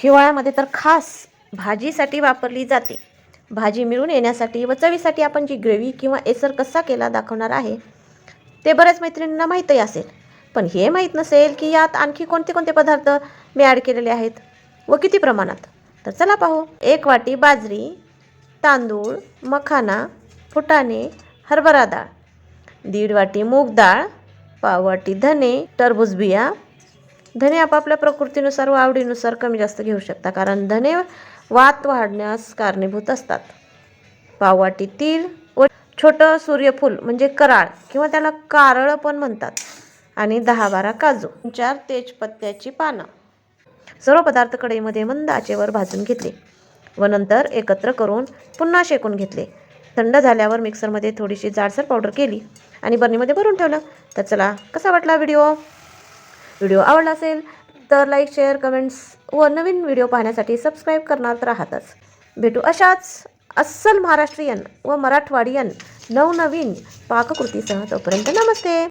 हिवाळ्यामध्ये तर खास भाजीसाठी वापरली जाते। भाजी मिळून येण्यासाठी व चवीसाठी आपण जी ग्रेव्ही किंवा एसर कसा केला दाखवणार आहे ते बऱ्याच मैत्रिणींना माहीतही असेल, पण हे माहीत नसेल की यात आणखी कोणते कोणते पदार्थ मी ॲड केलेले आहेत व किती प्रमाणात। तर चला पाहू। 1 वाटी बाजरी, तांदूळ, मखाना, फुटाणे, हरभरा डाळ, 1.5 वाटी मूग डाळ, पाव वाटी धने, टरबूज बिया। धने आपापल्या प्रकृतीनुसार व आवडीनुसार कमी जास्त घेऊ शकता, कारण धने वात वाढण्यास कारणीभूत असतात। पाव वाटी तीळ व छोटं सूर्यफूल म्हणजे कराळ किंवा त्याला कारळ पण म्हणतात, आणि 10-12 काजू, 4 तेजपत्त्याची पानं। सर्व पदार्थ कढईमध्ये मंद आचेवर भाजून घेतले व नंतर एकत्र करून पुन्हा शेकून घेतले। थंड झाल्यावर मिक्सरमध्ये थोडीशी जाडसर पावडर केली आणि बरणीमध्ये भरून ठेवलं। तर चला, कसा वाटला व्हिडिओ आवडला असेल तर लाईक, शेअर, कमेंट्स व नवीन व्हिडिओ पाहण्यासाठी सबस्क्राईब करणार तर आहातच। भेटू अशाच अस्सल महाराष्ट्रीयन व मराठवाडियन नवनवीन पाककृतीसह। तोपर्यंत नमस्ते।